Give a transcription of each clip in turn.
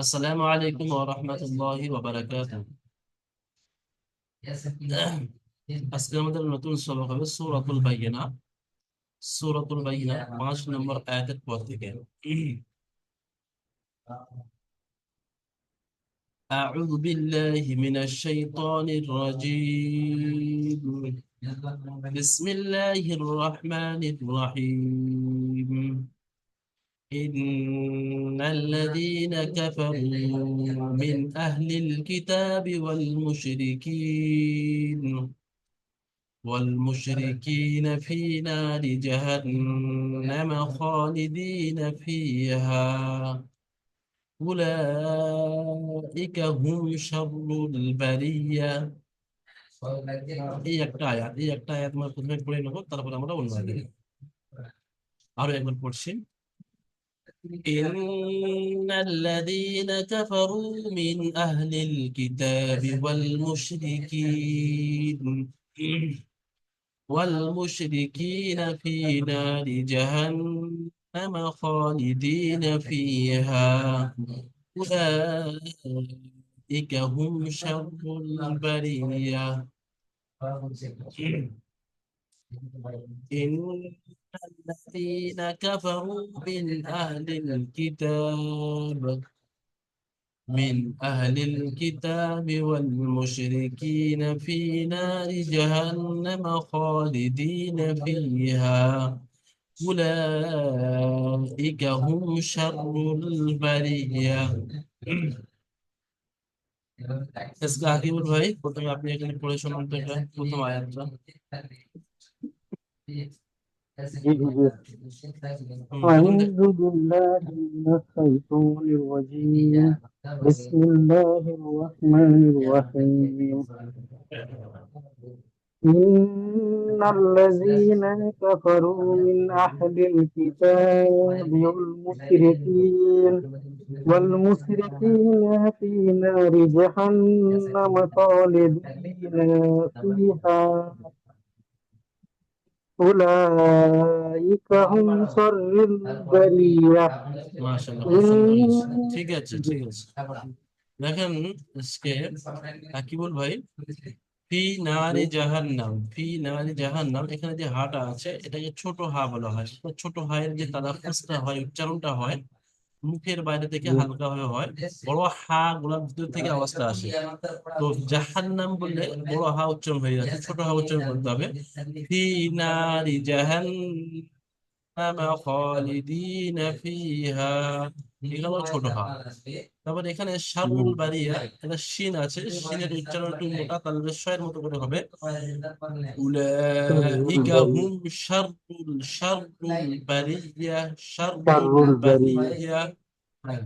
আসসালামু আলাইকুম ওয়া রাহমাতুল্লাহি ওয়া বারাকাতুহু। আজকে আমাদের নতুন সবক হবে সূরাতুল বাইয়িনা। সূরাতুল বাইয়িনা 5 নম্বর আয়াতের পর থেকে। আউযু বিল্লাহি মিনাশ শাইতানির রাজীম। বিসমিল্লাহির রহমানির রহিম। إن الذين كفروا من أهل الكتاب والمشركين في نار جهنم خالدين فيها أولئك هم شر البرية। এই একটা আয়াত আমরা প্রথমে পড়ে নেবো, তারপর আমরা অন্য আয়াতে যাবো। আরো একবার পড়ছি। إن الذين كفروا من أهل الكتاب والمشركين في نار جهنم خالدين فيها أولئك هم شر البرية. إن الذين كفروا من أهل الكتاب والمشركين في نار جهنم خالدين فيها أولئك هم شر البرية. इसका आगे बोल भाई, प्रथम आपने এখানে পড়ে শোনান তো এটা প্রথম আয়াতটা। जी जी जी। প্রথম أعوذ بالله من الشيطان الرجيم بسم الله الرحمن الرحيم إن الذين كفروا من أهل الكتاب والمشركين في نار جهنم خالدين فيها أولئك هم شر البرية মাশাআল্লাহ, খুব সুন্দর হয়েছে। ঠিক আছে, ঠিক আছে। দেখেন আজকে আকিবুল ভাই, ফি নারি জাহান্নাম এখানে যে হাটা আছে এটাকে ছোট হা বলা হয়। তো ছোট হায়ের যে তালাফুজটা হয়, উচ্চারণটা হয়, মুখের বাইরে থেকে হালকা ভাবে হয়। বড় হা গুলার ভিতর থেকে আওয়াজটা আসে। তো জাহান্নাম বললে বড় হা উচ্চারণ হয়ে যাচ্ছে, ছোট হা উচ্চারণ করতে হবে। ফি নারি জাহান্নাম খালিদিনা ফিহা, এগুলো ছোট হা। তারপর এখানে শারুল বারিয়া, এটা শিন আছে, শিনের উচ্চারণ একটু মোটা, তাহলে শয়ের মতো করে হবে। উলাইকা হুম শাররুল বারিয়া, شر শাররুল البرية বারিয়া। হ্যাঁ,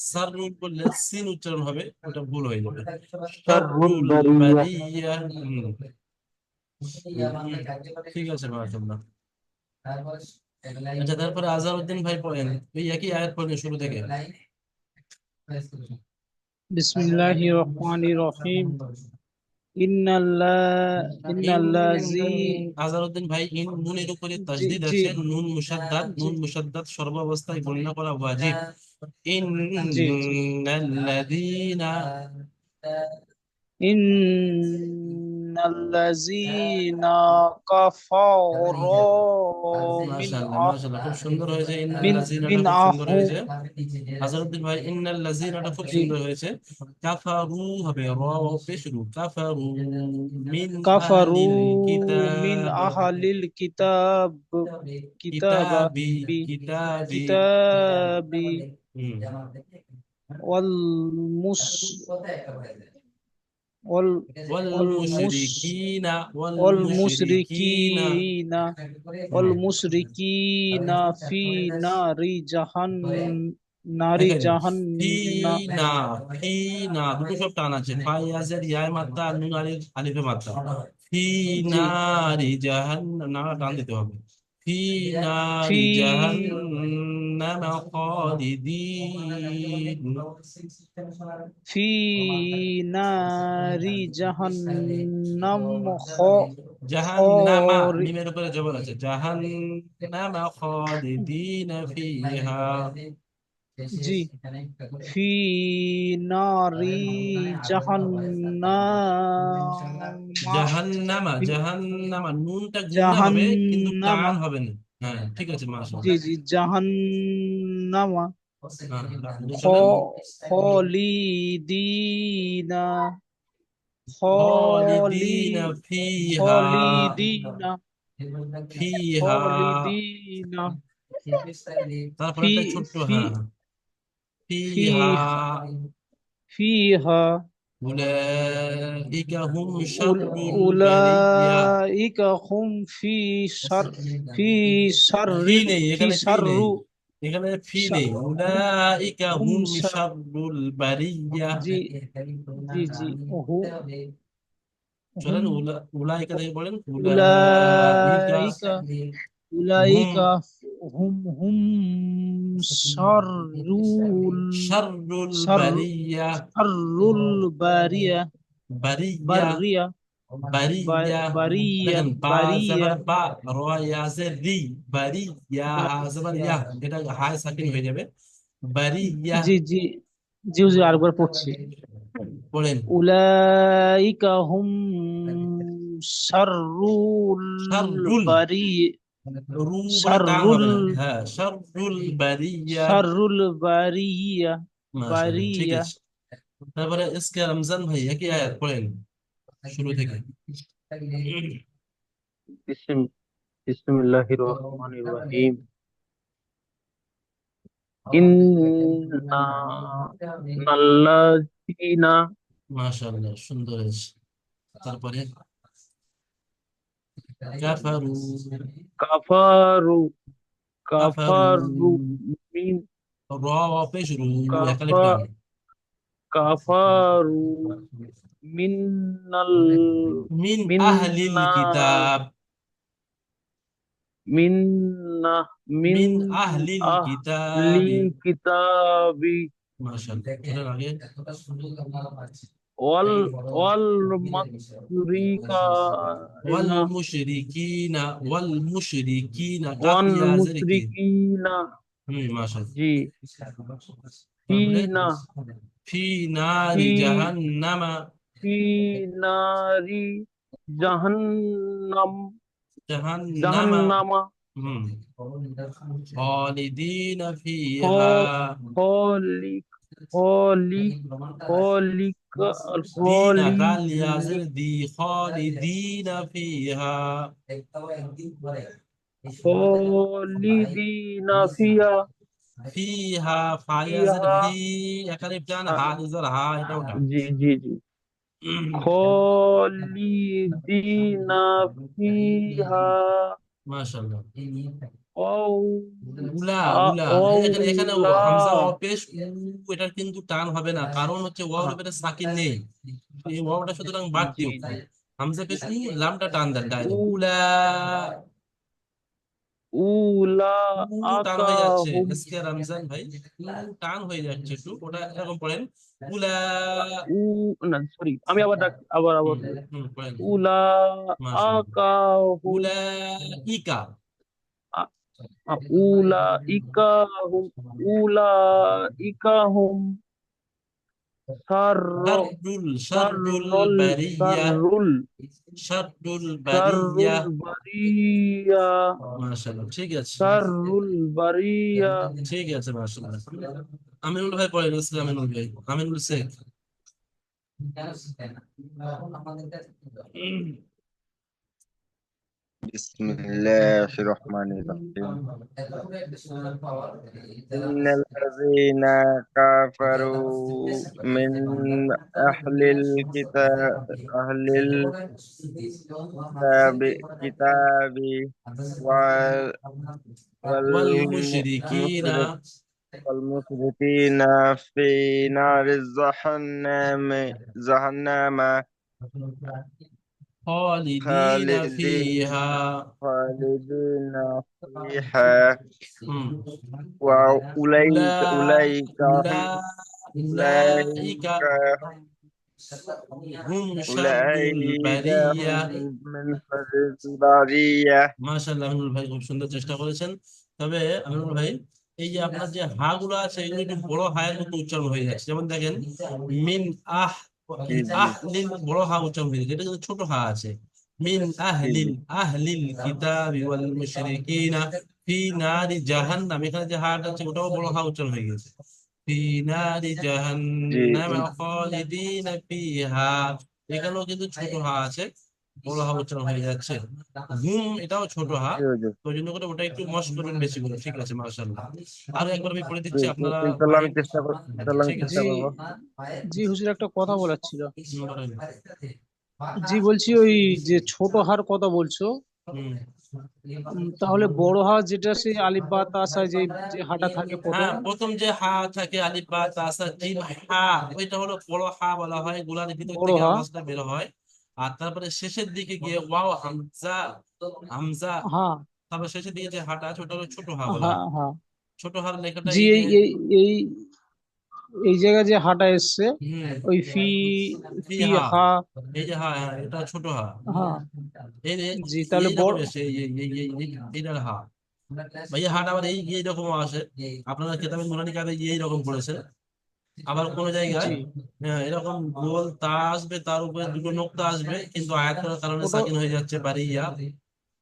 শাররুল বললে সিন উচ্চারণ হবে, ওটা ভুল হয়ে যাবে। شر শাররুল البرية বারিয়া। ঠিক আছে মাশাআল্লাহ। আচ্ছা, তারপরে আজহারউদ্দিন ভাই পড়েন, ওই একই আয়াত পড়েন শুরু থেকে। بسم الله الرحمن الرحيم إن ইন الذي আজহারউদ্দিন ভাই, ইন নুনের উপরে জি তাসদিদ জি আছে, নুন মুশাদ্দাদ সর্বাবস্থায় গণনা করা ওয়াজিব। জি জি ইন্নাল্লাযীনা। إن الذين كفروا মাশাআল্লাহ, মাশাআল্লাহ, খুব সুন্দর হয়েছে। من ইন্নাল্লাযীনাটা من খুব সুন্দর أهل হয়েছে। আজহারউদ্দিন ভাই, ইন্নাল্লাযীনাটা খুব জি সুন্দর হয়েছে। কাফারু হবে, র পেশ শুরু, কাফারু মিন আহলিল كفروا من কিতাব। أهل الكتاب كتاب কিতাবি, কিতাবি। كتاب হুম। والمس وال والمس والمشركين والمشركين والمشركين হুম। والمشركين في نار দেখেন, ফি جهنم না, ফি না দুটো সব টান আছে, ফাইয়াজের ইয়ায় মাত্রা আর নুন আলিফে মাত্রা। ফি জি নারি জাহান্নাম, না টান দিতে হবে। ফি في নারি জাহান্নাম جهنم خالدين في نار جهنم جهنم خالد মিমের উপরে জবর আছে জাহান্নাম খালিদিন ফিহা জি في نار جهنم জাহান্নামা নুনটা গুন্না হবে কিন্তু جهنم টান হবে না। হ্যাঁ ঠিক আছে মাশাআল্লাহ। জি جهنم চলেন خالدين খালিদিন خالد ফিহা خالدين ফিহা خالدين তারপর في একটা ছোট্ট في হ্যাঁ ফিহা فيها فيها উলাইকা হুম শাররুল বারিয়া أولئك هم في شر ফি নেই في এখানে ফি شر নেই এখানে ফি নেই هم উলাইকা هم হুম شر শাররুল বারিয়া जी जी هم চলেন هم উলাইকা থেকে বলেন উলাইকা أولئك হুম أولئك هم شر শাররুল شر বারিয়া شر البارية বারিয়া برية বারিয়া برية দেখেন বা برية জবর বা র ইয়া জের রি বারিয়া হা জবর ইয়া এটা হায় সাকিন হয়ে যাবে বারিয়া জি জি জি জি আরেকবার পড়ছি বলেন أولئك هم شر শাররুল البرية রু বলে شر টান হবে না হ্যাঁ শাররুল বারিয়া شر البرية মাশাআল্লাহ ঠিক برية আছে। তারপরে ইসকে রমজান ভাই একই আয়াত পড়েন শুরু থেকে বিসম বিসমিল্লাহির রহমানির রহিম ইন্না নাল্লাযিনা মাশাআল্লাহ সুন্দর হয়েছে। তারপরে কাফারু কাফারু কাফারু কাফারু মিন র পেশ রু একালিফ কাফা টান কাফারু মিনাল মিন আহলিল মিন্না কিতাব মিন্না মিন মিন আহলিল কিতাবি আহলিল কিতাবি মাশাআল্লাহ এর আগে ওয়াল ওয়াল ওয়াল মুশরিকিনা মুশরিকিনা ওয়াল মুশরিকিনা কাফ ওয়াল ইয়া জের কি মুশরিকিনা মাশাআল্লাহ। জি তারপরে ফিনা ফি নারি ফি জাহান্নামা ফি নারি জাহান্নাম জাহান্নামা জাহান্নামা হুম খালিদিনা ফিহা খ- খলিক খলিক খলিক দিনা খলি কাল ইয়াজের দি খালিদিনা ফিহা খলিদিনা ফিহা ফিহা ফায়াজের ফিহা ফি একালিফ টান হা ইজার হা এটা ওটা জি জি জি খলিদিনা ফিহা মাশাআল্লাহ। আও উলা উলা এখানে এখানে আওলা হামজা অপেশ এটার কিন্তু টান হবে না কারণ হচ্ছে ওয়াওর উপরে সাকিন নেই এই ওয়াওটা সুতরাং বাড়তি জি অক্ষর জি হামজা পেশ লামটা টান দেন উ ডাইরেক্ট উলা উলা টান হয়ে যাচ্ছে আকাহুম এসকে রমজান ভাই টান হয়ে যাচ্ছে একটু ওটা এরকম পড়েন উলা উ না সরি আমি আবার আবার আবার হুম হুম পড়েন উলা মাশাআল্লাহ আকাহুম উলা ইকা আ- উলা ইকাহুম উলা ইকাহুম সার শাররুল সারুল বারিয়া সারুল শাররুল বারিয়া সারুল বারিয়া মাশাআল্লাহ ঠিক আছে সারুল বারিয়া ঠিক আছে মাশাআল্লাহ। আমিনুল ভাই পড়েন ইসলাম আমিনুল ভাই আমিনুল শেখ بسم الله الرحمن الرحيم إن الذين كفروا من أهل الكتاب كتاب وال- ওয়াল মুশরিকিনা والمسرفين في نار جهنم خالدين خالدين فيها خالدين فيها হুম وأولئك أولئك أولئك هم أولئك أولئك هم شر أولئك البرية من شر البرية মাশাআল্লাহ আমিনুল ভাই খুব সুন্দর চেষ্টা করেছেন। তবে আমিনুল ভাই এই যে আপনার যে হা গুলো আছে এগুলো একটু বড় হায়ের মতো উচ্চারণ হয়ে যাচ্ছে, যেমন দেখেন মিন আহ, জি জি লিল বড় হা উচ্চারণ হয়ে যাচ্ছে, এটা কিন্তু ছোট হা আছে। মিন জি জি আহলিল কিতাবি ওয়াল মুশরিকিনা ফি নারি জাহান্নাম, এখানে যে হাটা আছে ওটাও বড় হা উচ্চারণ হয়ে গেছে। ফি নারি জি জাহান্নাম খালিদিনা ফিহা, এখানেও কিন্তু ছোট হা আছে, বড় হা উচ্চারণ হয়ে যাচ্ছে। হুম এটাও ছোট হা, জি হুজুর। তো ওই জন্য করে ওটা একটু মশ করবেন বেশি করে, ঠিক আছে মাশাআল্লাহ। আরো একবার আমি পড়ে জি দিচ্ছি জি, আপনারা ইনশাল্লাহ আমি মাইক, চেষ্টা করব, ইনশাল্লাহ আমি ঠিক আছে। জি চেষ্টা করব। জি হুজুর, একটা কথা বলার ছিল। বলেন। জি বলছি, ওই যে ছোট হার কথা বলছো, হুম। তাহলে বড় হা যেটা, সেই আলিফ বা তা সা, যে যে হাটা থাকে প্রথম। হ্যাঁ প্রথম যে হা থাকে আলিফ বা তা সা জিম হা, ওইটা হলো বড় হা বলা হয়, গুলার ভিতর বড় থেকে হা। আওয়াজটা বের হয়। আর তারপরে শেষের দিকে গিয়ে ওয়াও হামজা, হামজা, হ্যাঁ তারপর শেষের দিকে যে হাটা আছে ওটা হলো ছোট হা বলা হ্যাঁ হয়। হ্যাঁ। ছোট হার লেখাটা জি এই যে, এই এই এই এই জায়গায় যে হাটা এসছে, ওই ফি ফি ফি হা, হা। এই যে হা, হ্যাঁ, এটা ছোট হা। হ্যাঁ। এই জি তাহলে এইরকম বড়। এসে এইটার হা, ভাইয়া হাট আবার এইরকম আসে। আপনারা কেতাবে নুরানি কাবে এইরকম পড়েছেন। আবার কোন জায়গায় জি এরকম গোল তা আসবে, তার উপরে দুটো নোক্তা আসবে, কিন্তু আয়াত করার কারণে ওটাও সাকিন হয়ে যাচ্ছে বারিয়া।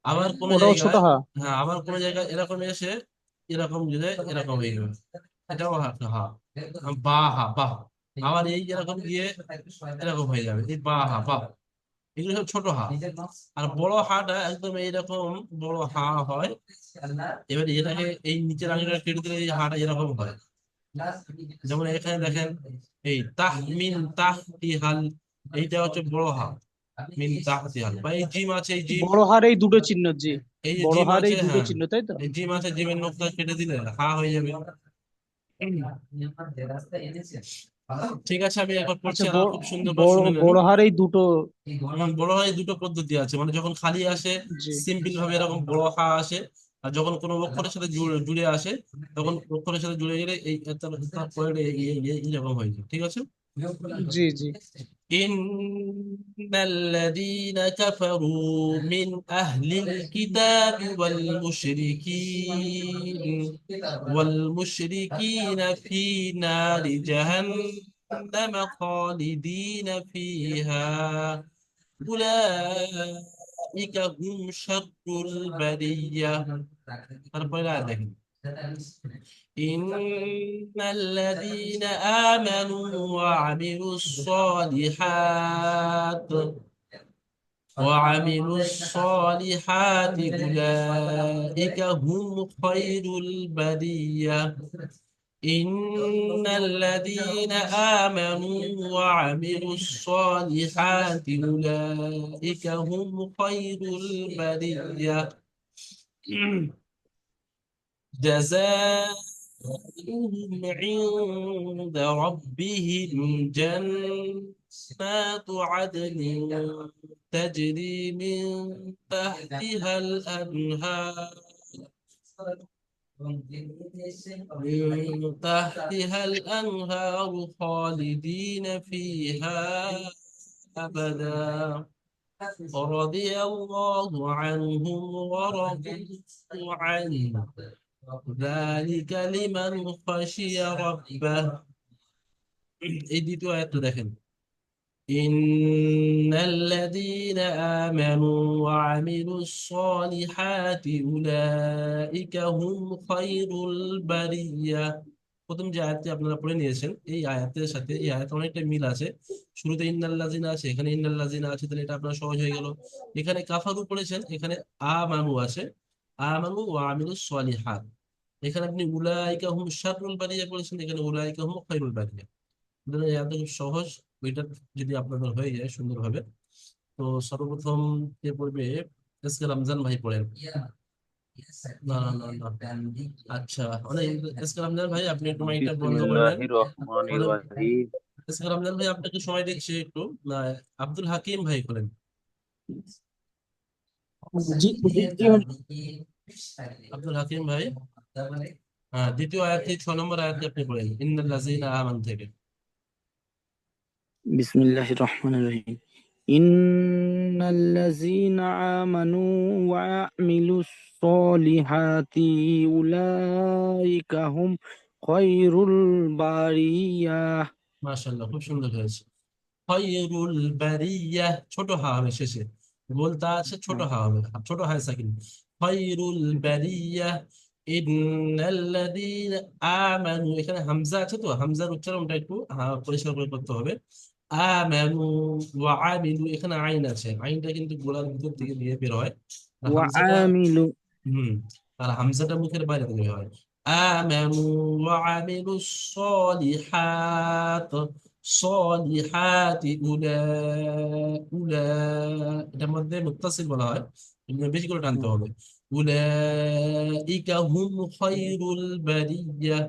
আবার কোন ওটাও ছোট জায়গায়, হা। হ্যাঁ আবার কোন জায়গায় এরকম এসে এরকম যদি এরকম হয়ে যাবে, এটাও হা হা, বা হা বাহ। আবার এই এরকম গিয়ে এরকম হয়ে যাবে, এই বা হা বাহ। এগুলো সব ছোট হা। আর বড় হাটা একদম এইরকম বড় হা হয়। এবার এটাকে এই নিচের আঙুলটা কেটে দিলে এই হাটা এরকম হয়। যেমন এখানে দেখেন এই তাহ মিন তাহতিহাল, এইটা হচ্ছে বড় হা, মিন তাহতিহাল। বা এই জিম আছে, এই জিম, বড় হার এই দুটো চিহ্ন, জি। এই যে বড় জিম হার আছে, এই দুটো হ্যাঁ চিহ্ন, তাই তো। এই জিম আছে, জিমের নোকটা কেটে দিলে হা হয়ে যাবে। ঠিক আছে আমি একবার পড়ছি, আচ্ছা, আর খুব সুন্দর করে বড় শুনে নেন। বড় হার এই দুটো। বড় হায়ে দুটো পদ্ধতি আছে, মানে যখন খালি আসে জি সিম্পল ভাবে এরকম বড় হা আসে, আর যখন কোনো অক্ষরের সাথে জুড়ে জুড়ে আসে তখন অক্ষরের সাথে জুড়ে গেলে এই তারপরে এইরকম হয়ে যায়, ঠিক আছে। জি জি إن الذين كفروا من أهل الكتاب والمشركين في نار جهنم خالدين فيها أولئك هم شر البرية। তারপরে আর দেখেন إن الذين آمنوا وعملوا الصالحات أولئك هم خير البرية. إن الذين آمنوا وعملوا الصالحات أولئك هم خير البرية. جزاؤهم عند ربهم جنات عدن تجري من تحتها الأنهار خالدين فيها أبدا رضي الله عنهم ورضوا عنه ذلك لمن خشي ربه। এই দ্বিতীয় আয়াতটা দেখেন إن الذين آمنوا وعملوا الصالحات أولئك هم خير البرية। প্রথম যে আয়াতটি আপনারা পড়ে নিয়েছেন এই আয়াতের সাথে এই আয়াতে অনেকটা মিল আছে। শুরুতে ইন্নাল্লাযিনা আছে, এখানে ইন্নাল্লাযিনা আছে, তাহলে এটা আপনার সহজ হয়ে গেল। এখানে কাফারু পড়েছেন, এখানে আমানু আছে, আমানু ওয়া আমিলুস সলিহাত। এখানে আপনি উলাইকা হুম শাররুল বারিয়া পড়েছেন, এখানে উলাইকা হুম খায়রুল বারিয়া। সুতরাং এই আয়াতটা খুব সহজ, ওইটা যদি আপনাদের হয়ে যায় সুন্দরভাবে। তো সর্বপ্রথম কে পড়বে? এসকে রমজান ভাই পড়েন। না না না না, আচ্ছা অনেক, এসকে রমজান ভাই আপনি একটু মাইকটা বন্ধ করে নেন। বিসমিল্লাহির রহমানির পরে রহিম। এসকে রমজান ভাই আপনাকে সময় দিচ্ছি একটু। না, আব্দুল হাকিম ভাই করেন। জি জি জি আব্দুল হাকিম ভাই, হ্যাঁ, দ্বিতীয় আয়াত থেকে 6 নম্বর আয়াতটি আপনি পড়েন, ইন্নাল্লাযীনা আমানু থেকে। বিসমিল্লাহির রহমানির রহিম। ইন্নাল্লাযীনা আমানু ওয়া আমিলুস সলিহাতি উলাইকা হুম খায়রুল বারিয়াহ। মাশাআল্লাহ, খুব সুন্দর হয়েছে। খয়রুল বারিয়া, ছোট হা হবে শেষে, বলতা আছে ছোট হা হবে, ছোট হায় সাকিন। খয়রুল বারিয়া ইন্নাল্লাযীনা আমানু, এখানে হামজা আছে তো, হামজার উচ্চারণটা একটু পরিষ্কার করে করতে হবে। আমানু ওয়া আমিলু, এখানে আইন আছে, আইনটা কিন্তু গোলার ভিতর থেকে দিয়ে বের হয়, আর ওয়া হামজাটা আমিলু হুম আর হামজাটা মুখের বাইরে থেকে বের হয়। আমানু ওয়া আমিলু সলিহাত, সলিহাতি উলা, উলা, এটার মধ্যে মুত্তাসিল বলা হয়, এগুলো বেশি করে টানতে হবে। উলাইকা হুম খায়রুল বারিয়া।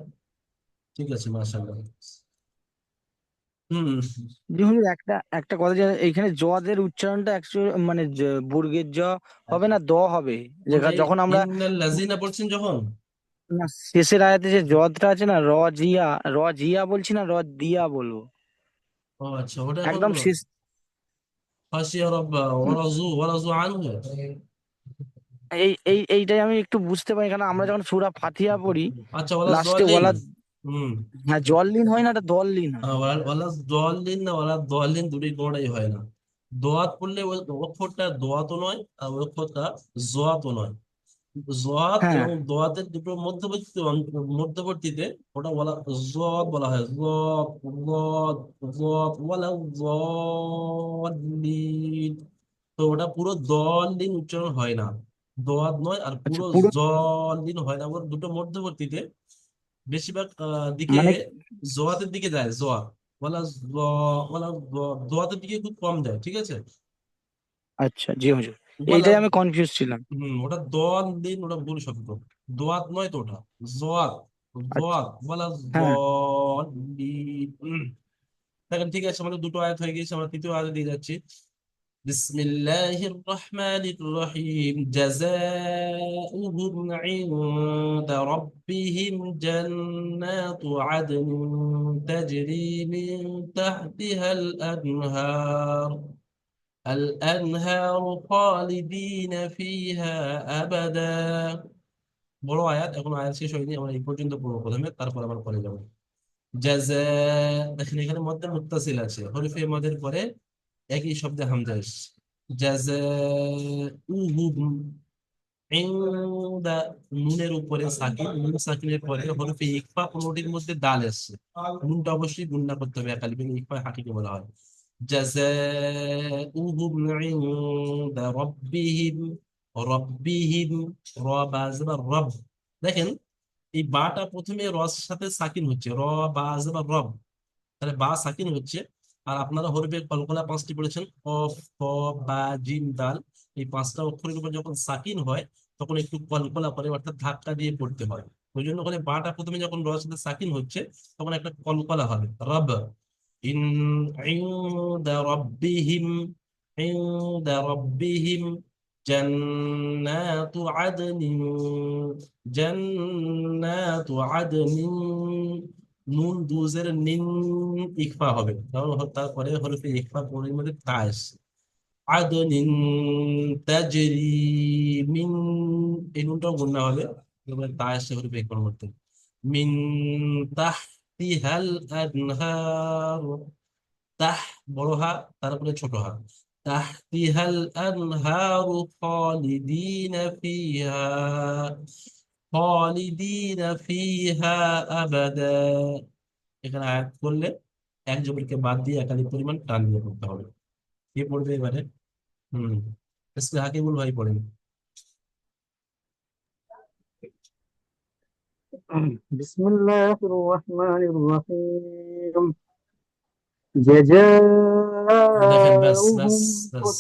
ঠিক আছে, মাশাআল্লাহ। হুম জি হুজুর, একটা একটা কথা, যে এইখানে জদের উচ্চারণটা অ্যাকচুয়ালি মানে বর্গের জ হবে না, দ হবে। কোনটাই, যখন আমরা ইন্নাল্লাযীনা পড়ছেন যখন। না, শেষের আয়াতে যে জদটা আছে না, জিয়া, জিয়া বলছি না, দিয়া বলবো। ও আচ্ছা, ওটা এখন একদম শেষ। খাশিয়া রাব্বা ওয়ারাজু আনহু। এইটাই আমি একটু বুঝতে পারি, কারণ আমরা যখন সূরা ফাতিহা পড়ি আচ্ছা, ওয়ালা লাস্টে দলিন। ওয়ালা, হুম হ্যাঁ, জল্লিন হয় না, এটা দল্লিন হয়। ওয়ালা দলিন না, ওয়ালা দলিন, দুটোই কোনোটাই হয় না। দোয়াত পড়লে ওই অক্ষরটা দোয়াতও নয়, আর ওই অক্ষরটা জোয়াতও নয়। জোয়াত হ্যাঁ, এবং দোয়াতের দুটো মধ্যবর্তী মধ্যবর্তীতে ওটা বলা জব বলা হয়, জব, জব, জব, ওয়ালা দলিন। তো ওটা পুরো দলিন উচ্চারণ হয় না, দোয়াত নয়, আর আচ্ছা, পুরো পুরো জলিন হয় না, ওর দুটো মধ্যবর্তীতে বেশিরভাগ দিকে মানে, জোয়াতের দিকে যায়, জোয়াত, বলা বলা দোয়াতের দিকে খুব কম যায়, ঠিক আছে। আচ্ছা জি হুজুর, বলা এইটাই আমি কনফিউজ ছিলাম। ওটা দোয়াত দিন, ওটা ভুল শব্দ, দোয়াত নয় তো ওটা, জোয়াত, আচ্ছা, জোয়াত বলা হ্যাঁ, দলিন। দেখেন, ঠিক আছে, আমাদের দুটো আয়াত হয়ে গেছে, আমরা তৃতীয় আয়াতে দিয়ে যাচ্ছি। বিসমিল্লাহির রহমানির রহিম, জাযাউহুম ইনদা রাব্বিহিম জান্নাতু আদনিন তাজরি মিন তাহতিহাল আনহার, الأنهار خالدين فيها أبدا। বড় আয়াত, এখন আয়াত শেষ হয়নি, আমরা এই পর্যন্ত পড়বো প্রথমে, তারপর আবার পরে যাবো। জাযা, দেখেন এখানে মধ্যে মুত্তাসিল আছে, হরফে মদের পরে একই শব্দে হামজা এসেছে। জাযা উহুম, ইনদা, নুনের উপরে সাকিন, নুন সাকিনের পরে হরফে ইকফা, কোনটির মধ্যে দাল এসছে, নুনটা অবশ্যই গুণনা করতে হবে একালি, ইকফা হাকিকে বলা হয়। জাযাউহুম ইনদা রাব্বিহিম, রাব্বিহিম, বা জবর রব। দেখেন এই বাটা প্রথমে রস সাথে সাকিন হচ্ছে, বা জবর রব, তাহলে বা সাকিন হচ্ছে। আর আপনারা হরফে কলকলা 5টি পড়েছেন, কফ, খ, বা, জিম, দাল, এই 5টা অক্ষরের উপর যখন সাকিন হয় তখন একটু কলকলা করে, অর্থাৎ ধাক্কা দিয়ে পড়তে হয়। ওই জন্য করে বাটা প্রথমে যখন রস সাথে সাকিন হচ্ছে তখন একটা কলকলা হবে, রব। ইন ইনদা রাব্বিহিম, ইনদা রাব্বিহিম জান্নাতু আদনিন, জান্নাতু আদনিন, নুন দুজের নিন, ইকফা হবে, কারণ তারপরে হরফে ইকফা পরের মধ্যে তা আসছে। আদনিন তাজরি মিন, এই নুনটাও গুণনা হবে, এবার তা আসছে হরফে ইকফার মধ্যে। মিন তাহতিহাল আনহার, তাহ বড় হা, তারপরে ছোট হা, তাহতিহাল আনহারু খালিদিনা ফিহা, খালিদিনা ফিহা আবাদা। এখানে আয়াত করলে এক জবরকে বাদ দিয়ে একাধিক পরিমাণ টান দিয়ে করতে হবে। কে পড়বে এবারে? হুম আজকে হাকিবুল ভাই পড়েন। بسم الله الرحمن الرحيم. দেখেন, ব্যাস ব্যাস جزاؤهم ব্যাস,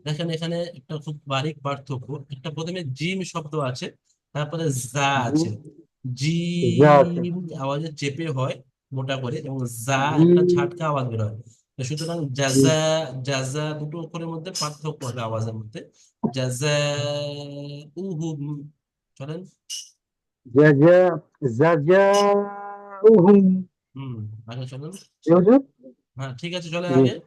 দেখেন এখানে একটা খুব বারিক পার্থক্য, একটা প্রথমে জিম শব্দ আছে, তারপরে জা আছে। ذات জিম আওয়াজে চেপে হয় মোটা করে, এবং জা একটা جيم ঝাটকা আওয়াজ বের হয়। সুতরাং জি। জাজা, জাজা দুটো অক্ষরের মধ্যে পার্থক্য হবে আওয়াজের মধ্যে। জাজা উহুম, চলেন। জাজা জাজাউহুম। হুম, আগে চলেন। জি হুজুর। হ্যাঁ ঠিক আছে, চলেন জি। আগে।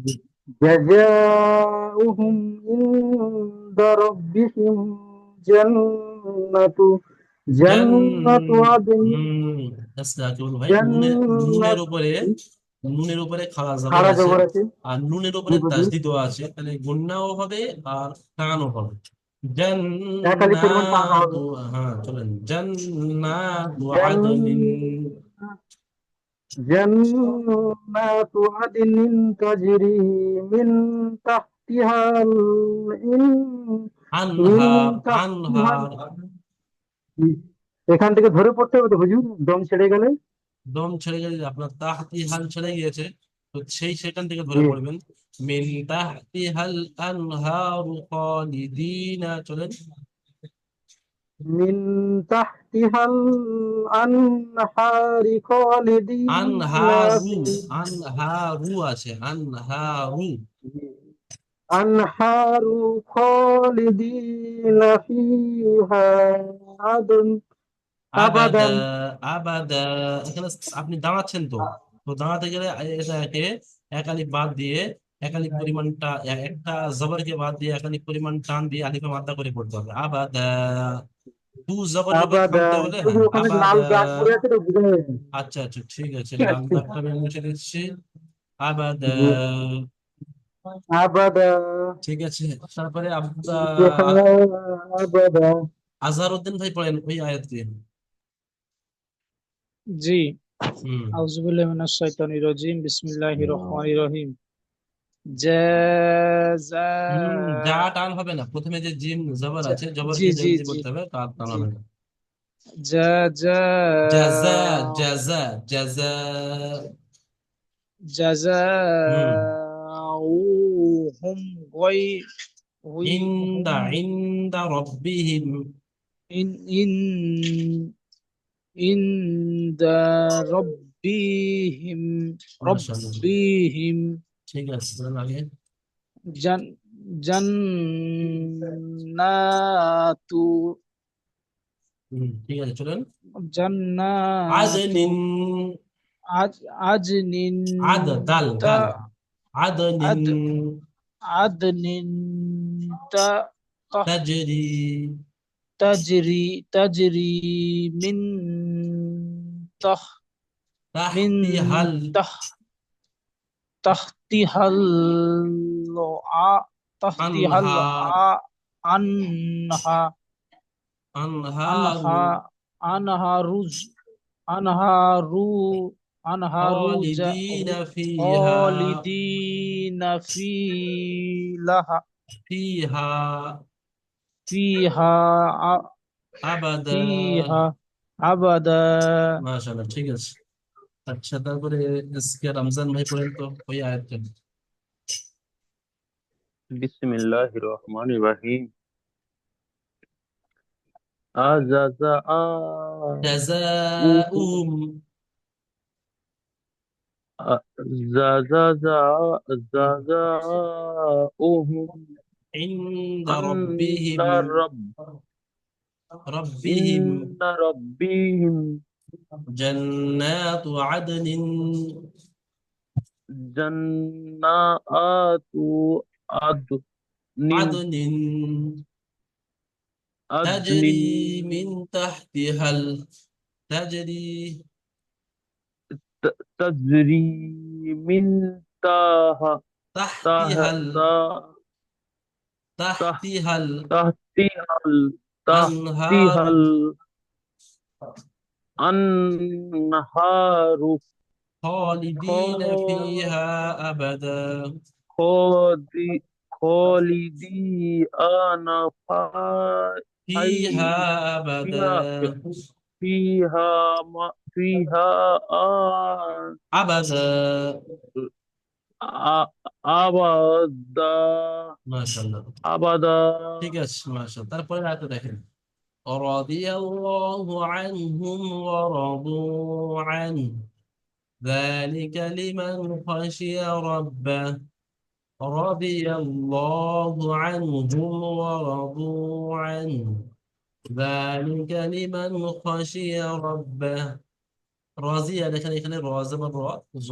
জি। জাজাউহুম ইনদা রাব্বিহিম জান্নাতু জান, জান্নাতু আদন আচ্ছা কি বলবো ভাই, নুনের জান্নাত। উপরে, নুনের উপরে খাড়া জবর খাড়া আছে, জবর আছে। আর নুনের জি উপরে হুজুর। তাসদিদ আছে, তাহলে গুন্নাও হবে আর টানও হবে। এক আলিফ পরিমাণ টানা হবে। জান্নাতু, হ্যাঁ চলেন, জান্নাতু আদনিন। জান্নাত জান্নাতু আদনিন তাজরি মিন তাহতিহাল ইন মিন আনহার, তাহতিহাল। আনহার, এখান থেকে ধরে পড়তে হবে তো হুজুর, দম ছেড়ে গেলে। দম ছেড়ে গেলে আপনার তাহতি হাল ছেড়ে গিয়েছে, তো সেখান থেকে জি। ধরে পড়বেন। মিন তাহতি হাল আনহারু খালিদিনা, চলেন। মিন তাহতিহাল আনহারি খালিদিনা আনহারু, ফি আনহারু আছে, আনহারু। আনহারু খালিদিনা ফিহা আদন আবাদা, আবাদান। আবাদা, এখানে আপনি দাঁড়াচ্ছেন তো, তো দাঁড়াতে গেলে এটাকে একালিফ বাদ দিয়ে, একালিফ পরিমাণটা একটা জবরকে বাদ দিয়ে একালিফ পরিমাণ টান দিয়ে আলিফে মাদ্দা করে পড়তে হবে। আবাদা, দু জবরের উপর আবাদা। থামতে হলে, ওই যে হ্যাঁ ওখানে লাল আবাদা। দাগ পড়ে আছে তো, বুঝে আচ্ছা আচ্ছা ঠিক আছে, লাল দাগটা আমি মুছে দিচ্ছি। আবাদা, জি। আবাদা। ঠিক আছে। তারপরে আবাদা। আজহার উদ্দিন ভাই পড়েন ওই আয়াতটি। জি। হুম। আউযুবিল্লাহি মিনাশ শাইতানির রাজিম, বিসমিল্লাহির রহমানির রহিম। জাযা, যা টান হবে না, প্রথমে যে জিম জবর আছে, জি জবরকে জি জলদি জি পড়তে হবে, তার টান জি, হবে না। জাযা, জাজা, জাজা, জাজা। হুম। জাযাউহুম গায় ইন্দা, হুম ইন্দা রব্বিহিম। ইন ইন ইনদা রব্বিহিম, মাশাআল্লাহ, রব্বিহিম ঠিক আছে, বলেন আগে। জান জান্নাতু, ঠিক আছে, চলেন। জান্নাতু আদনিন, আজ আজনিন আদ, দাল, তা দাল, আদনিন, আদ আদনিন তা তাজরি, তাজরি তাজরি মিন তাহ মিন তাহতিহাল, তাহ তাহতিহাল আ তাহতিহাল আনহার, আ আনহা আনহারু আনহা আনহারুজ আনহারু আনহারুজা খালিদিনা ফিহা, খালিদিনা ফিলাহা ফিহা ফিহা আবাদা। ফিহা আবাদা। মাশাআল্লাহ, ঠিক আছে। আচ্ছা, তারপরে আজকে রমজান ভাই পড়েন তো ওই আয়াতটা। বিসমিল্লাহির রহমানির রহিম। আজাজা আ উহু জাযাউহুম আ- যা যা যা যা যা উহুম ইনদা রব্বিহিম, আন্না রব্বিহিম ইন্না রাব্বিহিম জান্নাতু আদনিন, জান্নাতু আদনিন আদনিন তাজরি আদনিন মিন তাহতিহাল, তাজরি, তাজরি মিন তাহা তাহা তাহতিহাল, তা- তাহ- তাহতিহাল তাহতিহাল আনহারু তাহতিহাল আনহারু খালিদিনা ফিহা আবাদা, খদি খলিদি আনা ফাই ফিহা আবাদা, ফিহা ফিহা ফিহা আবাদা। আবাদা মাশাআল্লাহ, আবাদা ঠিক আছে মাশাআল্লাহ। তারপরে আয়াতে দেখেন, রাদিয়াল্লাহু আনহুম ওয়া রাদু আনহু। ذلك لمن خشي ربه رضي الله عنهم ورضوا عنه ذلك لمن خشي ربه রাজিয়া দেখেন এখানে র জবর র জ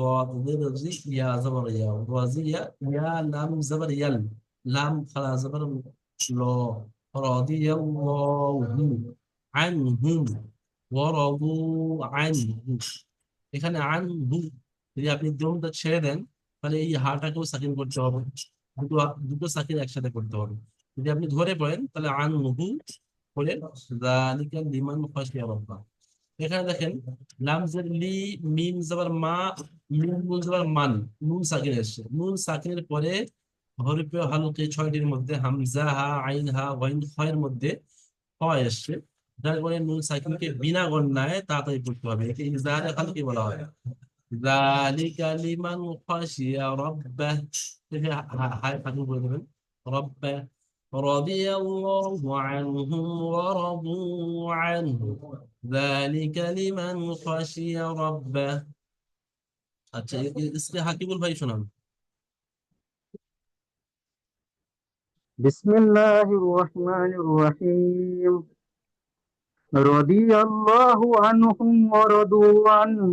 জি ইয়া জবর ইয়া রাজিয়া ইয়া লাম জবর ইয়াল লাম খালা জবর ল রাদিয়াল্লাহু আনহুম ওয়া রাদু আনহু এখানে আনহু যদি আপনি দমটা ছেড়ে দেন তাহলে এই হাটাকেও সাকিন করতে হবে দুটো দুটো সাকিন একসাথে করতে হবে যদি আপনি ধরে পড়েন তাহলে আনহু বলে যালিকা লিমান খাশিয়া রাব্বাহ এখানে দেখেন লামজের লি মিম জবর মা মিম নুন জবর মান নুন সাকিন এসেছে নুন সাকিনের পরে হরফে হালকে ছয়টির মধ্যে হামজা হা আইন হা ওয়াইন খয়ের মধ্যে খ এসছে যার কারণে নুন সাকিনকে বিনা গণনায় তাড়াতাড়ি পড়তে হবে একে ইজহারে হালকি বলা হয় যালিকা লিমান খাশিয়া রাব্বাহ একে হাই সাকিন করে দেবেন রাব্বাহ رضي الله عنهم ورضوا عنه ذلك لمن خشي ربه আচ্ছা इसके হাকিবুল ভাই শোনান بسم الله الرحمن الرحيم رضي الله عنهم ورضوا عنه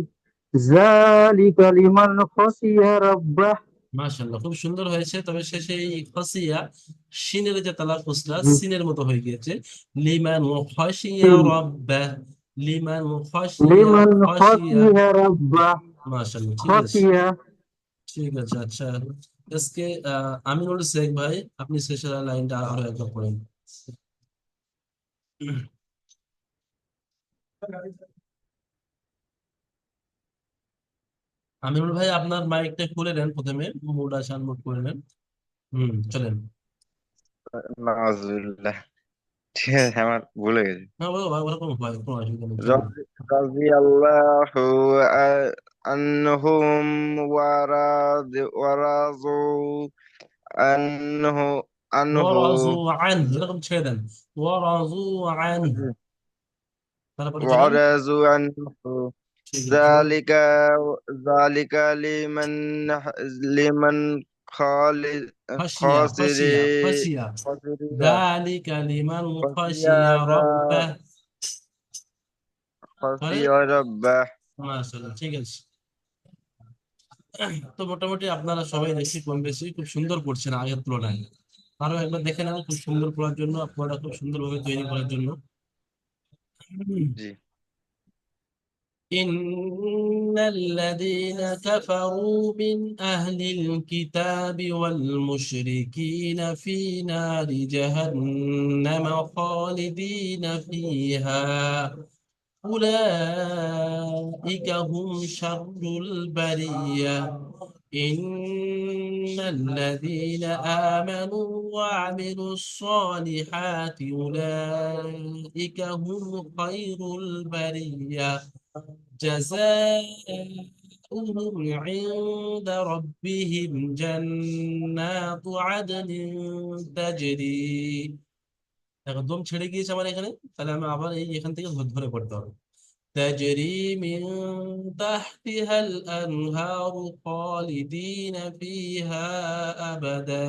ذلك لمن خشي ربه মাশাআল্লাহ খুব সুন্দর হয়েছে তবে শেষে এই খাসিয়া শিনের যে তালাফুজটা সিনের মতো হয়ে গিয়েছে লিমান খাশিয়া সিন। রাব্বাহ লিমান খাশিয়া لمن খাশিয়া خشي ربه মাশাআল্লাহ ঠিক আছে خشي ঠিক আছে আচ্ছা আজকে আমিনুল শেখ ভাই আপনি শেষের লাইনটা আরো একবার পড়েন আমিনুল ভাই আপনার মাইকটা খুলে নেন প্রথমে মুড আসান মুড করে নেন চলেন নাউজুবিল্লাহ ঠিক আছে আমার ভুলে গেছি না বলো ভাই ওরকম হয় কোনো অসুবিধা নেই চলেন রাদিয়াল্লাহু আনহুম ওয়ারাযু আনহু আনহু ওয়ারাজু আনহু এরকম ছেড়ে দেন ওয়ারাজু আনহু তারপরে চলেন ওয়ারাযু আনহু ঠিক আছে যালিকা যালিকা লিমান খালি খাশিয়া খাসিরি খাশিয়া খাসিরিয়া ذلك لمن খাসিয়া خشي ربه পরে খাসিয়া রাব্বাহ মাশাআল্লাহ ঠিক আছে তো মোটামুটি আপনারা সবাই দেখি কম বেশি খুব সুন্দর পড়ছেন আগের তুলনায় আরো একবার দেখে নেন খুব সুন্দর পড়ার জন্য আপনারা খুব সুন্দরভাবে তৈরি করার জন্য জি إن الذين كفروا من أهل الكتاب والمشركين في نار جهنم خالدين فيها أولئك هم شر البرية إن الذين آمنوا وعملوا الصالحات أولئك هم خير البرية جزاؤهم عند ربهم جنات عدن تجري একদম ছেড়ে গিয়েছে আমার এখানে তাহলে আমি আবার এই এখান থেকে ধরে পড়তে হবে تجري من تحتها الأنهار خالدين فيها أبدا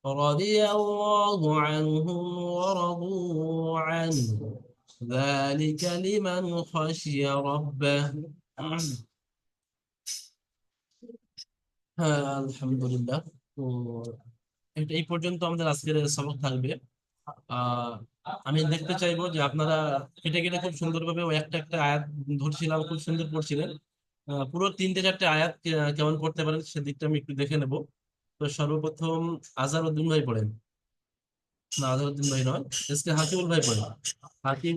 رضي الله عنهم ورضوا عنه ذلك لمن خشي ربه আলহামদুলিল্লাহ তো এই পর্যন্ত আমাদের আজকের সবক থাকবে আহ আমি দেখতে চাইবো যে আপনারা কেটে কেটে খুব সুন্দরভাবে ওই একটা একটা আয়াত ধরছিলাম খুব সুন্দর পড়ছিলেন পুরো তিনটে চারটে আয়াত কেমন পড়তে পারেন সেদিকটা আমি একটু দেখে নেব তো সর্বপ্রথম আজহারউদ্দিন ভাই পড়েন না আজহারউদ্দিন ভাই নয় এসকে হাকিমুল ভাই পড়েন হাকিম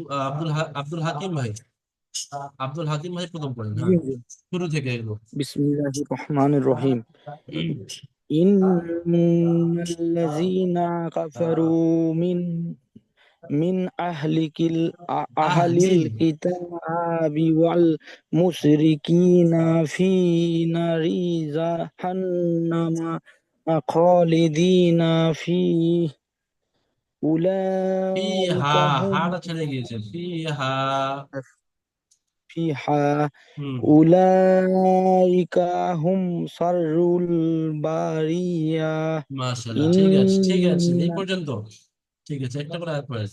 আব্দুল হাকিম ভাই আব্দুল হাকিম ভাই প্রথম পড়েন জি হ্যাঁ জি শুরু থেকে একদম বিসমিল্লাহির রহমানির রহিম ইন্নাল্লাযীনা কাফারু মিন আহলিল আহলিল কিতাবি ওয়াল মুশরিকিনা ফি নারি জাহান্নামা খালিদিনা ফি ফিহা উলাইকা হুম হাটা ছেড়ে গিয়েছে ফিহা ফিহা হুম উলাইকা হুম শাররুল বারিয়া মাশাআল্লাহ, ঠিক আছে ঠিক আছে, এই ইন্না পর্যন্ত ঠিক আছে। একটা করে আয়াত পড়েন।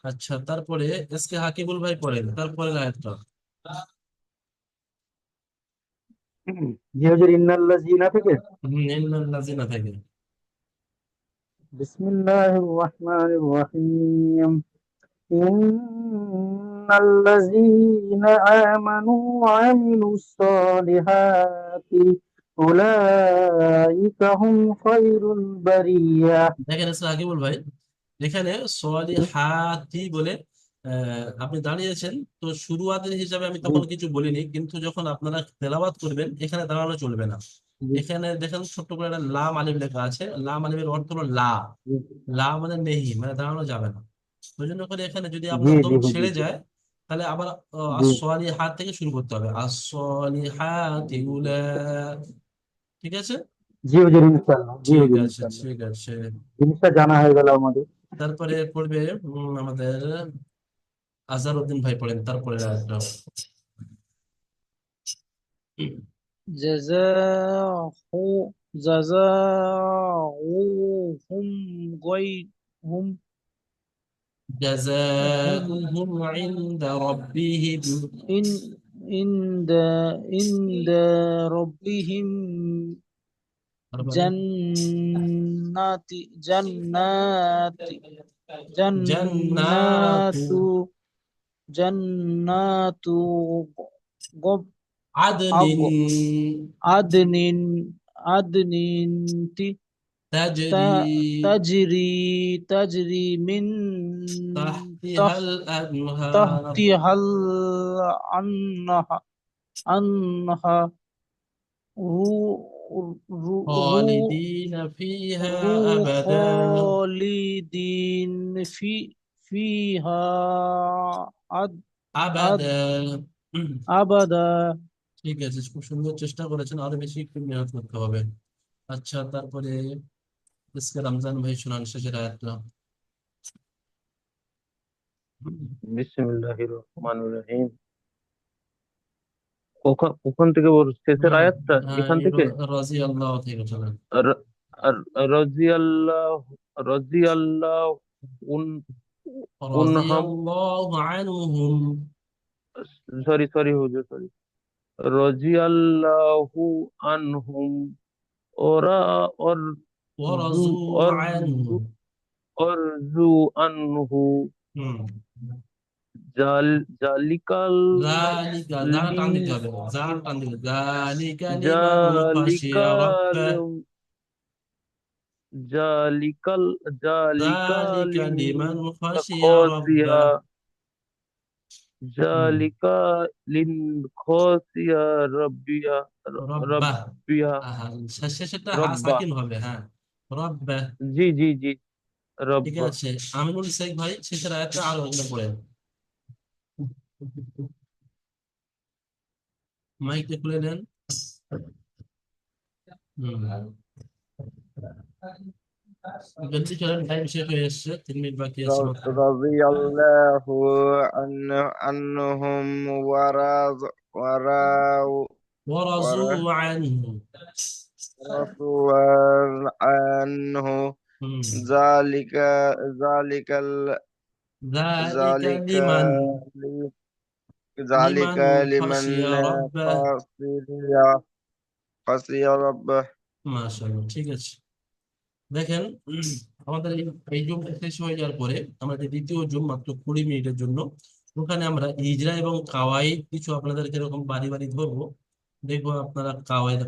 আচ্ছা, তারপরে এসকে হাকিবুল ভাই পড়েন তারপরে আয়াতটা। জি হুজুর, ইন্নাল্লাযীনা থেকে ইন্নাল লাযিনা থেকে। বিসমিল্লাহির রহমানির রহিম ইন্নাল্লাযীনা আমানু ওয়া আমিলুস সালিহাতি উলাইকা হুম খায়রুল বারিয়া। দেখেন এসকে হাকিবুল ভাই, এখানে সলিহাতি বলে আপনি দাঁড়িয়েছেন, তো শুরুয়াতের হিসাবে আমি জি তখন কিছু বলিনি, কিন্তু যখন আপনারা তেলাওয়াত করবেন এখানে দাঁড়ানো চলবে না। জি এখানে দেখেন ছোট্ট করে একটা লাম আলিফ লেখা আছে, লাম আলিফের অর্থ হলো লা। জি লা মানে নেহি, মানে দাঁড়ানো যাবে না। ওই জন্য করে এখানে যদি জি আপনার দম জি হুজুর, ছেড়ে যায়, তাহলে আবার জি আসলিহাত থেকে শুরু করতে হবে, আসলিহাতি উলা। ঠিক আছে, জি হুজুর, ইনশাআল্লাহ, জি ঠিক হুজুর, আছে ইনশাআল্লাহ। ঠিক আছে। জিনিসটা জানা হয়ে গেল আমাদের। তারপরে পড়বে আমাদের আজহার উদ্দিন ভাই, পড়েন তারপরে আরেকটা। জাযাহু জাযাউহুম গায়হুম হুম জাযাউহুম ইনদা রাব্বিহিম। ইন ইনদা ইনদা রাব্বিহিম আর বলেন জান্নাতি জান্নাতি জান্নাতু জান্নাতু জান্নাতু গব আদনিন আগ আদনিন আদনিন তি তা তাজরি তাজরি মিন তাহ তাহতিহাল আনহার তাহতিহাল আনহা আনহা রু রু রু খালিদিন ফিহা রু আবাদা। খালিদিন ফিহা আদ আদ আবাদা। আবাদা। ঠিক আছে, খুব সুন্দর চেষ্টা করেছেন, আরো বেশি একটু মেহনত করতে হবে। আচ্ছা, তারপরে ইসকে রমজান ভাই শোনান শেষের আয়াতটা। বিসমিল্লাহির রহমানির রহিম। ওখান থেকে বল, শেষের হুম আয়াতটা হ্যাঁ, এখান থেকে। রাজি আল্লাহ থেকে শোনান। র- রাজিয়াল্লাহ রাজিয়াল্লাহ উন রাজি উনহাম আল্লাহ আনহুম সরি সরি হুজুর, সরি। রাজিয়াল্লাহু আনহুম ওরা অরজু ওয়ারাজু আনহু। অরজু অরজু আনহু হুম জাল জালিকাল যালিকা, যারা লি টান দিতে হবে, যারা টান দিতে হবে, যালিকা লিমান খাশিয়া জালিকাল রাব্বাহ। জালিকাল যালিকা জালিকালিন লিমান খাশিয়া খসিয়া রাব্বাহ। হুম জালিকা লিন খসিয়া রব্বিয়া রাব্বাহ। রব্বিয়া আহা, শেষেরটা হা রব্বা। সাকিন হবে, হ্যাঁ, রাব্বাহ। জি জি জি, ঠিক রব্বা। আছে, আমিনুল শেখ ভাই শেষের আয়াতটা আরো একবার পড়েন। মাইকটা খুলে নেন। হুম জলদি চলেন, টাইম শেষ হয়ে এসছে, 3 মিনিট বাকি আছে মাত্র। রাদিয়াল্লাহু আনহুম ওয়ারাউ ওয়ারাজু আনহু। আনহু হুম জালিকা জালিকাল যালিকা জালিকা লিমান লি- লিমান জালিকা লিমান খাশিয়া রাব্বাহ। খাসিয়া খাসিয়া রাব্বাহ। মাশাআল্লাহ, ঠিক আছে। দেখেন আমাদের এই জুমটা শেষ হয়ে যাওয়ার পরে আমরা যে দ্বিতীয় জুম মাত্র 20 মিনিটের জন্য, ওখানে আমরা ইজরা এবং কাওয়াইদ কিছু আপনাদেরকে এরকম বাড়ি বাড়ি ধরবো। দেখবো আপনারা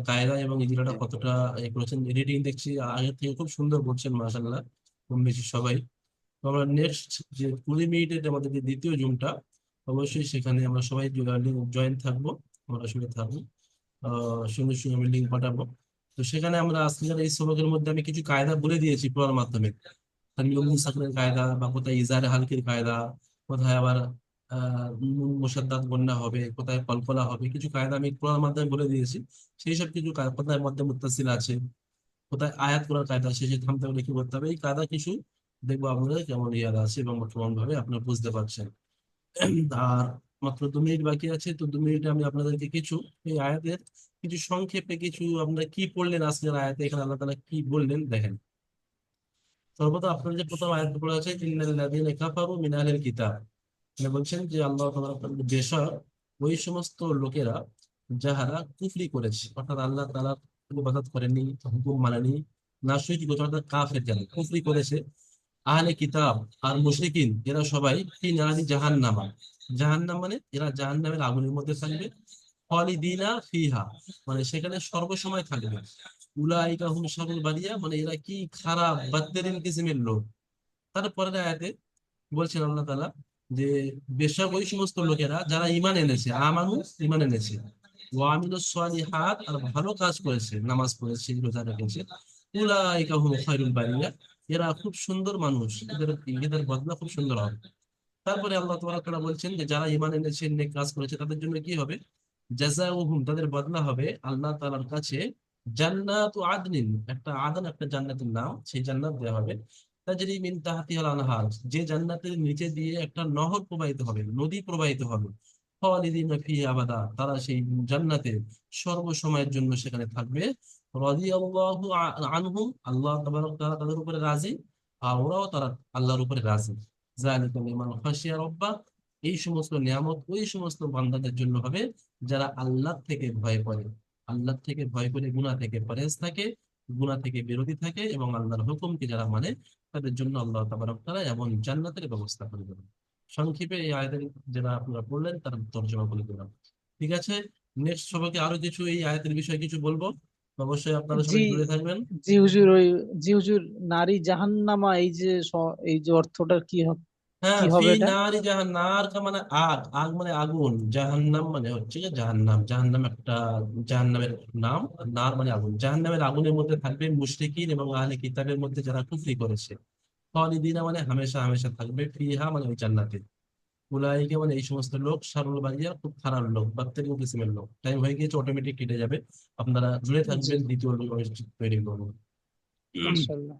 কায়দা এবং ইজরাটা কতটা করেছেন। রিডিং দেখছি আগের থেকে খুব সুন্দর করছেন মাশাআল্লাহ, কম বেশি সবাই। তো আমরা নেক্সট যে 20 মিনিটের আমাদের যে দ্বিতীয় জুমটা, অবশ্যই সেখানে আমরা সবাই জয়েন থাকবো, আমরা সঙ্গে থাকবো। সঙ্গে সঙ্গে আমি লিঙ্ক পাঠাবো। তো সেখানে আমরা আজকের এই সবকের মধ্যে আমি কিছু কায়দা বলে দিয়েছি পড়ার মাধ্যমে। নুন সাকিনের কায়দা, বা কোথায় ইজারে হালকির কায়দা, কোথায় আবার নুন মুসাদ্দাত বন্যা হবে, কোথায় কলকলা হবে, কিছু কায়দা আমি পড়ার মাধ্যমে বলে দিয়েছি। সেই সব কিছু কোথায় মধ্যে মুত্তাসিল আছে, কোথায় আয়াত করার কায়দা, শেষে থামতে হলে কি করতে হবে, এই কায়দা কিছু দেখবো আপনাদের কেমন ইয়াদ আছে এবং কেমন ভাবে আপনারা বুঝতে পারছেন। আর মাত্র 2 মিনিট বাকি আছে, তো 2 মিনিটে আমি আপনাদেরকে কিছু এই আয়াতের কিছু সংক্ষেপে কিছু আপনারা কি পড়লেন আজকের আয়াতে, এখানে আল্লাহ তাআলা কি বললেন দেখেন। সর্বদা আপনার যে প্রথম আয়াত পড়া আছে ইন্নাল্লাযীনা কাফারু মিন আহলিল কিতাব, মানে বলছেন যে আল্লাহ তাআলা বেশক ওই সমস্ত লোকেরা যাহারা কুফরি করেছে, অর্থাৎ আল্লাহ তাআলার ইবাদত করেনি, হুকুম মানেনি, নাশরিক করেছে, অর্থাৎ কাফের যারা কুফরি করেছে, আহলে কিতাব আর মুশরিকিন এরা সবাই ফি নারি জাহান্নামা, জাহান্নাম মানে এরা জাহান্নামের আগুনের মধ্যে থাকবে, খালিদিনা ফিহা মানে সেখানে সর্বসময় থাকবে, উলাইকা হুম শারুল বারিয়া মানে এরা কি খারাপ বাদতারিন কিসিমের লোক। তারপরের আয়াতে বলছেন আল্লাহ তাআলা যে বেশক ওই সমস্ত লোকেরা যারা ঈমান এনেছে, আমানু ঈমান এনেছে, ওয়া আমিলুস সলিহাত আর ভালো কাজ করেছে, নামাজ পড়েছে, রোজা রেখেছে, উলাইকা হুম খায়রুল বারিয়া এরা খুব সুন্দর মানুষ, এদের এদের বদলা খুব সুন্দর হবে। তারপরে আল্লাহ তাআলা বলছেন যে যারা ঈমান এনেছে, নেক কাজ করেছে তাদের জন্য কি হবে, জাযাউহুম তাদের বদলা হবে আল্লাহ তাআলার কাছে জান্নাতু আদনিন, একটা আদন একটা জান্নাতের নাম, সেই জান্নাত দেওয়া হবে, তাজরি মিন তাহতিহাল আনহার, যে জান্নাতের নিচে দিয়ে একটা নহর প্রবাহিত হবে, নদী প্রবাহিত হবে, খালিদিনা ফিহা আবাদা তারা সেই জান্নাতে সর্বসময়ের জন্য সেখানে থাকবে, রাদিয়াল্লাহু আনহুম আল্লাহ তাবারক তাআলা তাদের উপরে রাজি, আর ওরাও তারা আল্লাহর উপরে রাজি। যালিকা লিমান খাশিয়া রাব্বাহ, এই সমস্ত নিয়ামত ওই সমস্ত বান্দাদের জন্য হবে যারা আল্লাহ থেকে ভয় করে, আল্লাহ থেকে ভয় করে গুনাহ থেকে পরেজ থাকে, গুনাহ থেকে বিরতি থাকে এবং আল্লাহর হুকুমকে যারা মানে তাদের জন্য আল্লাহ তাবারক তাআলা এমন জান্নাতের ব্যবস্থা করে দেবেন। সংক্ষেপে এই আয়াতের যারা আপনারা পড়লেন তার তর্জমা বলে দিলাম। ঠিক আছে, নেক্সট সবাইকে আরো কিছু এই আয়াতের বিষয়ে কিছু বলবো, অবশ্যই আপনারা জি, সবাই জুড়ে থাকবেন। জি হুজুর, ওই জি হুজুর, নারী জাহান্নামা, এই যে এই যে অর্থটা হ্যাঁ, কি ফি হবে এটা? নারি জাহান্নাম, নার কা মানে আগ, আগ মানে আগুন, জাহান্নাম মানে হচ্ছে যে জাহান্নাম, জাহান্নাম একটা জাহান্নামের নাম, আর নার মানে আগুন, জাহান্নামের আগুনের মধ্যে থাকবে মুশরিকিন এবং আহলে কিতাবের মধ্যে যারা কুফরি করেছে, খালিদিনা মানে হামেশা হামেশা থাকবে, ফিহা মানে ওই জান্নাতে, উলাইকা মানে এই সমস্ত লোক, শারুল বারিয়া খুব খারাপ লোক, বাদতরিন কিসিমের লোক। টাইম হয়ে গিয়েছে, অটোমেটিক কেটে যাবে, আপনারা জুড়ে জি, থাকবেন, দ্বিতীয় তৈরি করবো। মাশাআল্লাহ।